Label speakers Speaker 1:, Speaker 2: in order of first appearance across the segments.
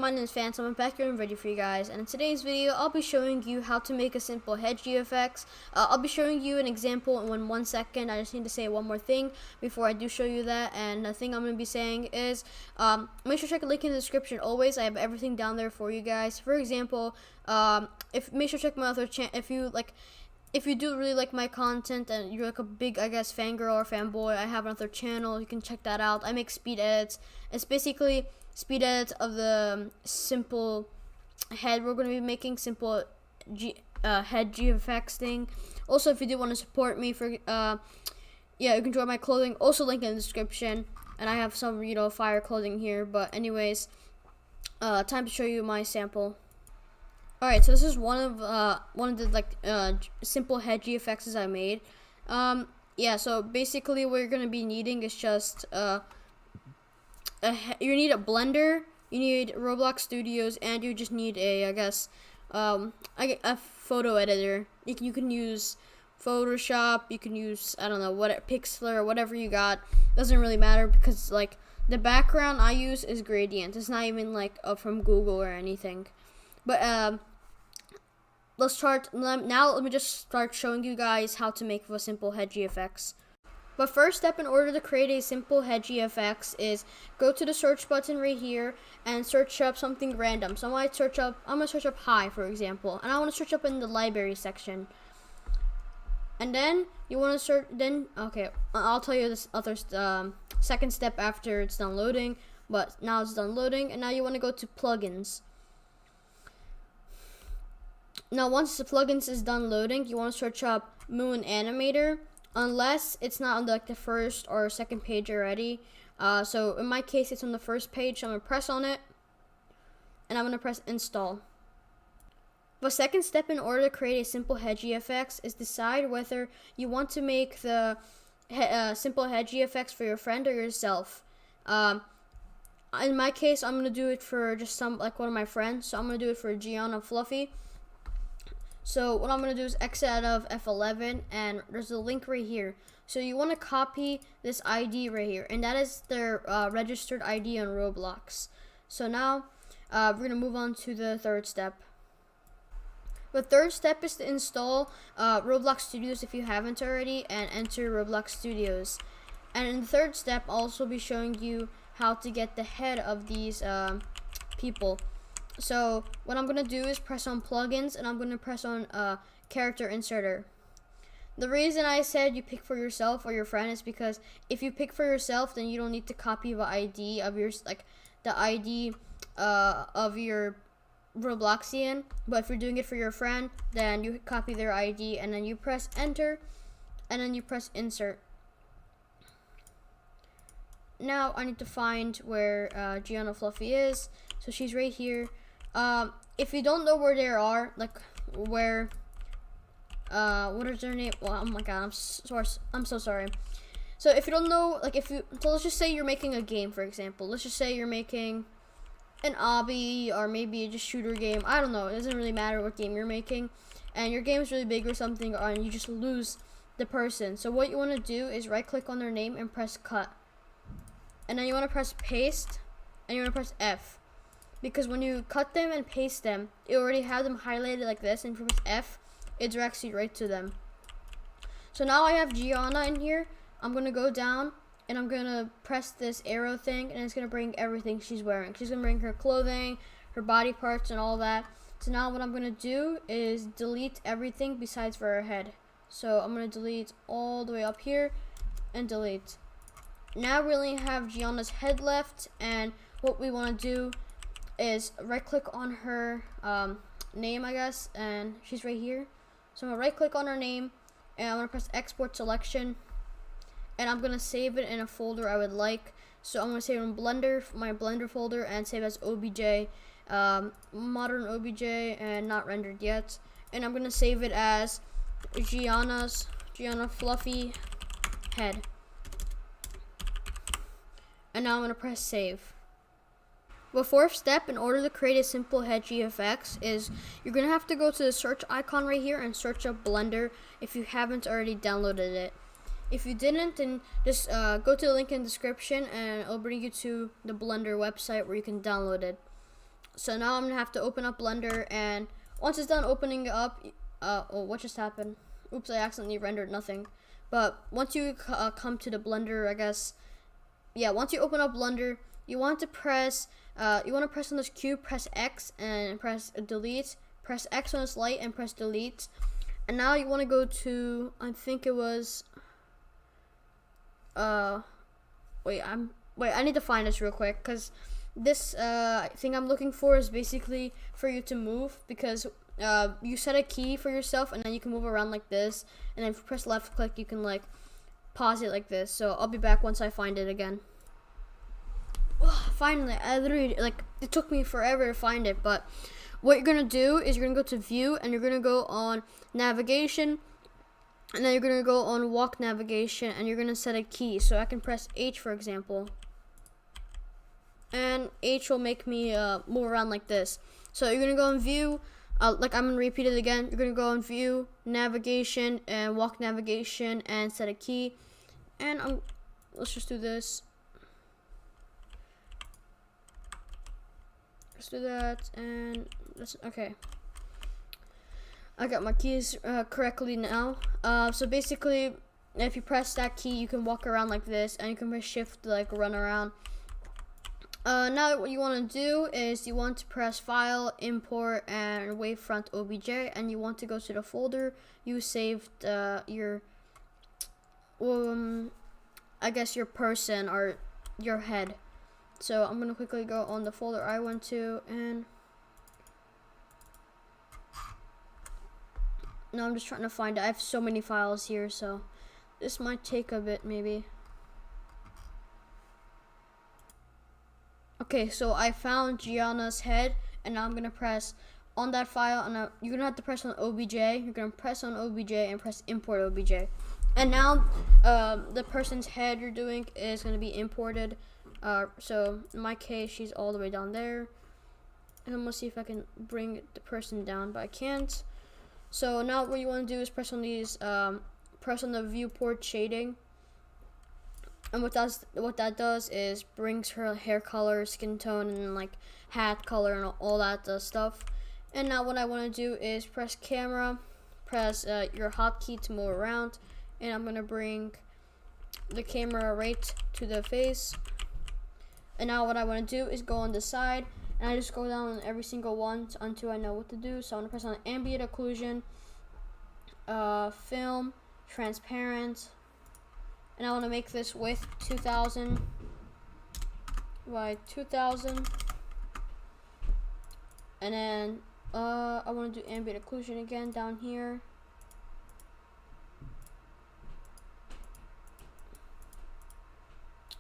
Speaker 1: my name is Phantom. I'm back here and ready for you guys, and in today's video I'll be showing you how to make a simple Head GFX. I'll be showing you an example in 1 second. I just need to say one more thing before I do show you that, and the thing I'm going to be saying is make sure to check the link in the description. Always, I have everything down there for you guys. For example, make sure to check my other channel if you do really like my content and you're like a big, I guess, fangirl or fanboy. I have another channel. You can check that out. I make speed edits. It's basically speed edits of the simple head we're going to be making, simple head GFX thing. Also, if you do want to support me for yeah, you can join my clothing, also link in the description, and I have some fire clothing here. But anyways, time to show you my sample. Alright, so this is one of the simple head GFXs I made. Yeah, so basically what you're going to be needing is just you need a blender, you need Roblox Studios, and you just need a a photo editor. You can use Photoshop, you can use, I don't know, Pixlr, whatever you got. Doesn't really matter because like the background I use is gradient. It's not even like from Google or anything. But let's start now. Let me just start showing you guys how to make a simple Head GFX. But first step in order to create a simple Head GFX is go to the search button right here and search up something random. So I'm gonna search up hi, for example, and I want to search up in the library section. And then you want to search. Okay, I'll tell you this other second step after it's done loading. But now it's done loading, and now you want to go to plugins. Now, once the plugins is done loading, you want to search up Moon Animator, unless it's not on the first or second page already. So in my case, it's on the first page. So I'm gonna press on it, and I'm gonna press install. The second step in order to create a simple Head GFX is decide whether you want to make the simple Head GFX for your friend or yourself. In my case, I'm gonna do it for just one of my friends. So I'm gonna do it for Gianna Fluffy. So what I'm going to do is exit out of F11, and there's a link right here. So you want to copy this ID right here, and that is their registered ID on Roblox. So now we're going to move on to the third step. The third step is to install Roblox Studios if you haven't already, and enter Roblox Studios. And in the third step, I'll also be showing you how to get the head of these people. So what I'm going to do is press on plugins, and I'm going to press on character inserter. The reason I said you pick for yourself or your friend is because if you pick for yourself, then you don't need to copy the ID of your of your Robloxian. But if you're doing it for your friend, then you copy their ID, and then you press enter, and then you press insert. Now I need to find where Gianna Fluffy is. So she's right here. If you don't know where they are, what is their name? Well, oh my god, I'm so sorry. So if you don't know, so let's just say you're making a game, for example. Let's just say you're making an obby, or maybe just shooter game. I don't know. It doesn't really matter what game you're making, and your game is really big or something, and you just lose the person. So what you want to do is right click on their name and press cut, and then you want to press paste, and you want to press F. Because when you cut them and paste them, you already have them highlighted like this, and if you press F, it directs you right to them. So now I have Gianna in here. I'm going to go down, and I'm going to press this arrow thing, and it's going to bring everything she's wearing. She's going to bring her clothing, her body parts, and all that. So now what I'm going to do is delete everything besides for her head. So I'm going to delete all the way up here, and delete. Now we only have Gianna's head left, and what we want to do is right click on her name, I guess, and she's right here. So I'm gonna right click on her name, and I'm gonna press export selection, and I'm gonna save it in a folder I would like. So I'm gonna save it in Blender, my Blender folder, and save as OBJ, modern OBJ, and not rendered yet. And I'm gonna save it as Gianna Fluffy head. And now I'm gonna press save. The fourth step in order to create a simple Head GFX is you're going to have to go to the search icon right here and search up Blender if you haven't already downloaded it. If you didn't, then just go to the link in the description, and it'll bring you to the Blender website where you can download it. So now I'm gonna have to open up Blender, and once it's done opening it up, oh, what just happened? Oops, I accidentally rendered nothing. But once you come to the Blender, I guess, yeah, once you open up Blender, you want to press, on this cube, press X and press delete. Press X on this light and press delete. And now you want to go to, I think it was, wait, I need to find this real quick, because this thing I'm looking for is basically for you to move, because you set a key for yourself, and then you can move around like this, and then if you press left click, you can like pause it like this. So I'll be back once I find it again. Finally, I literally, like, it took me forever to find it, but what you're gonna do is you're gonna go to view, and you're gonna go on navigation, and then you're gonna go on walk navigation, and you're gonna set a key. So I can press H, for example, and H will make me move around like this. So you're gonna go in view, like I'm gonna repeat it again. You're gonna go in view, navigation, and walk navigation, and set a key. And let's just do this. Let's do that, and that's okay. I got my keys correctly now. So basically, if you press that key, you can walk around like this, and you can press shift to like run around. Now what you want to do is you want to press file, import, and wavefront obj, and you want to go to the folder you saved your I guess your person or your head. So I'm gonna quickly go on the folder I went to, and now I'm just trying to find it. I have so many files here, so this might take a bit maybe. Okay, so I found Gianna's head, and now I'm gonna press on that file, and you're gonna have to press on OBJ. You're gonna press on OBJ and press import OBJ, and now the person's head you're doing is gonna be imported. So in my case, she's all the way down there, and I'm gonna see if I can bring the person down, but I can't. So now what you want to do is press on these, press on the viewport shading, and what that does is brings her hair color, skin tone, and like hat color and all that stuff. And now what I want to do is press camera, press your hotkey to move around, and I'm gonna bring the camera right to the face. And now what I want to do is go on the side, and I just go down on every single one until I know what to do. So I'm going to press on ambient occlusion, film, transparent, and I want to make this width 2000 by 2000. And then I want to do ambient occlusion again down here.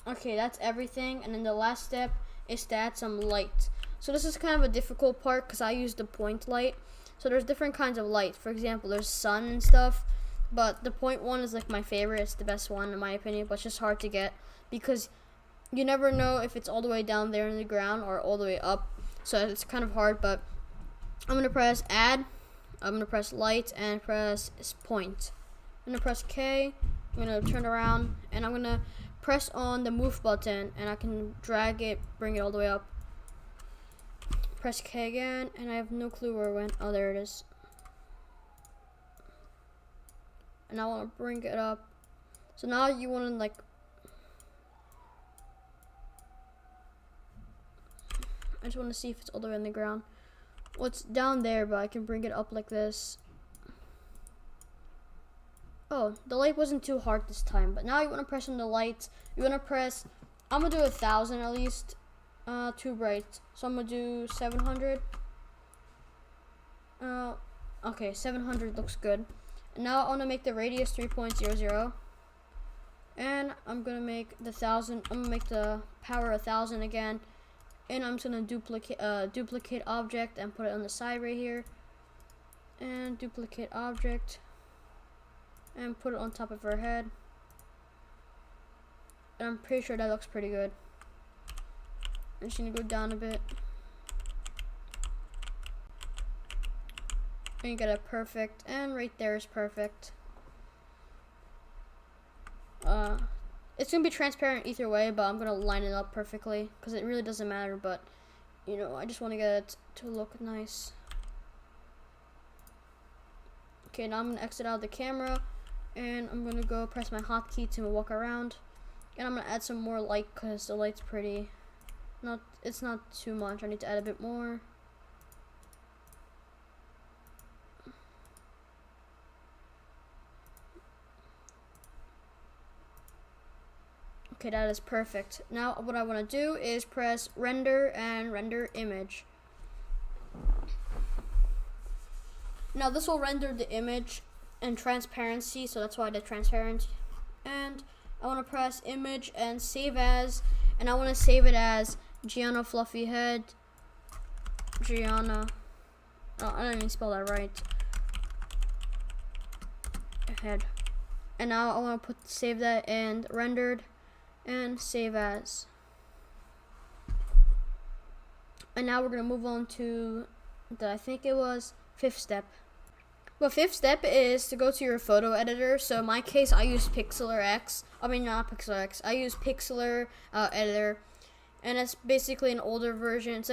Speaker 1: Okay, that's everything, and then the last step is to add some light. So this is kind of a difficult part because I use the point light. So there's different kinds of light. For example, there's sun and stuff, but the point one is like my favorite. It's the best one in my opinion, but it's just hard to get because you never know if it's all the way down there in the ground or all the way up. So it's kind of hard, but I'm gonna press add, I'm gonna press light, and press point. I'm gonna press K, I'm gonna turn around, and I'm gonna press on the move button, and I can drag it, bring it all the way up. Press K again, and I have no clue where it went. Oh, there it is. And I want to bring it up. So now you want to like, I just want to see if it's all the way on the ground. Well, it's down there, but I can bring it up like this. Oh, the light wasn't too hard this time, but now you want to press on the light. You want to press, I'm going to do 1000 at least, too bright. So I'm going to do 700. Okay, 700 looks good. And now I want to make the radius 3.00. And I'm going to make the 1000, I'm going to make the power 1000 again. And I'm just going to duplicate object and put it on the side right here. And duplicate object. And put it on top of her head. And I'm pretty sure that looks pretty good. I'm just gonna go down a bit. And you get it perfect. And right there is perfect. It's gonna be transparent either way, but I'm gonna line it up perfectly because it really doesn't matter. But you know, I just want to get it to look nice. Okay, now I'm gonna exit out of the camera, and I'm gonna go press my hotkey to walk around, and I'm gonna add some more light because the light's pretty. It's not too much. I need to add a bit more. Okay, that is perfect. Now what I want to do is press render and render image. Now this will render the image in transparency, so that's why I did transparent. And I want to press image and save as, and I want to save it as Gianna Fluffy Head. Gianna. Oh, I didn't even spell that right. Head. And now I want to save that and rendered and save as. And now we're gonna move on to I think it was 5th step. Well, 5th step is to go to your photo editor. So in my case, I use Pixlr X. I mean, not Pixlr X. I use Pixlr editor, and it's basically an older version. It's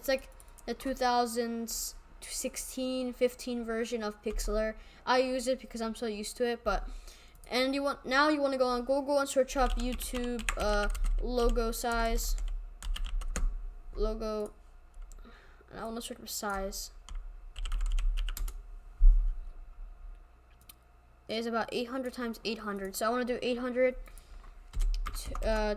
Speaker 1: like the 2016, 15 version of Pixlr. I use it because I'm so used to it. And you want to go on Google and search up YouTube logo size. Logo. And I want to search for size. Is about 800 times 800. So I want to do 800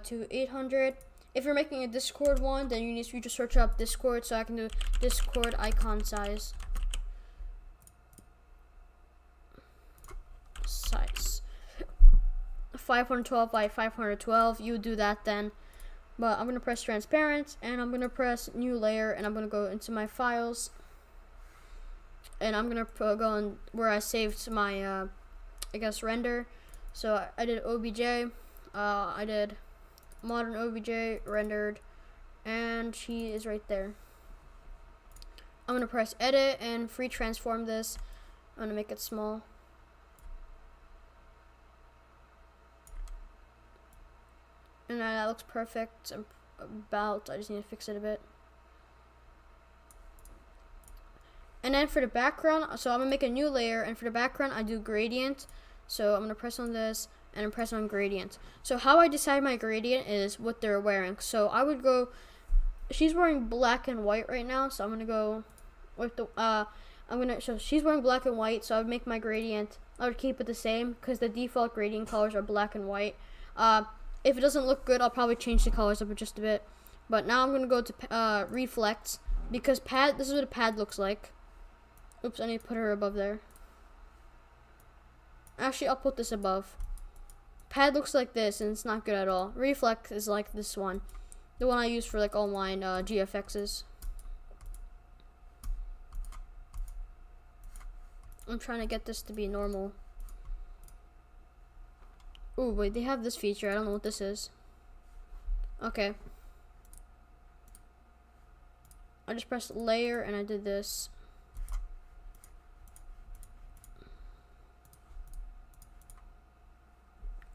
Speaker 1: to 800. If you're making a Discord one, then you just search up Discord. So I can do Discord icon size. Size 512 by 512. You do that then. But I'm gonna press transparent, and I'm gonna press new layer, and I'm gonna go into my files, and I'm gonna go on where I saved my I guess render. So I did OBJ, I did modern OBJ rendered, and she is right there. I'm gonna press edit and free transform this. I'm gonna make it small. And that looks perfect. I just need to fix it a bit. And then for the background, so I'm gonna make a new layer, and for the background I do gradient. So I'm gonna press on this and then press on gradient. So how I decide my gradient is what they're wearing. So I would go, she's wearing black and white right now, so I'm gonna go with the so she's wearing black and white, so I would make my gradient, I would keep it the same because the default gradient colors are black and white. If it doesn't look good, I'll probably change the colors up just a bit. But now I'm gonna go to reflect, because this is what a pad looks like. Oops, I need to put her above there. Actually, I'll put this above. Pad looks like this, and it's not good at all. Reflect is like this one, the one I use for like all mine GFXs. I'm trying to get this to be normal. Oh wait, they have this feature. I don't know what this is. Okay. I just pressed layer and I did this.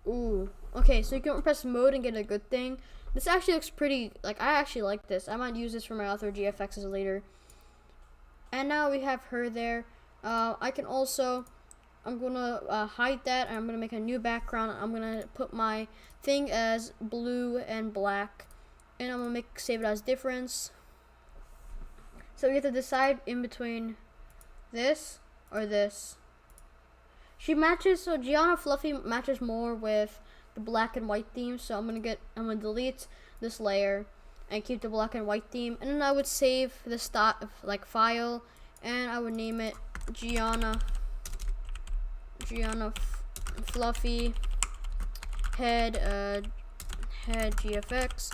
Speaker 1: Ooh. Okay, so you can press mode and get a good thing. This actually looks pretty, like, I actually like this. I might use this for my other GFXs later. And now we have her there. I can also, I'm gonna hide that, and I'm gonna make a new background. I'm gonna put my thing as blue and black, and I'm gonna save it as difference. So we have to decide in between this or this. She matches, so Gianna Fluffy matches more with the black and white theme. So I'm gonna delete this layer and keep the black and white theme, and then I would save this file, and I would name it Gianna Fluffy Head GFX,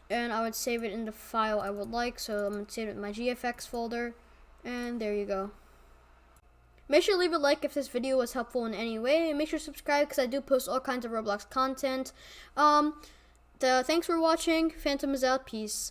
Speaker 1: and I would save it in the file I would like. So I'm gonna save it in my GFX folder, and there you go. Make sure to leave a like if this video was helpful in any way, and make sure to subscribe because I do post all kinds of Roblox content. Thanks for watching. Phantom is out. Peace.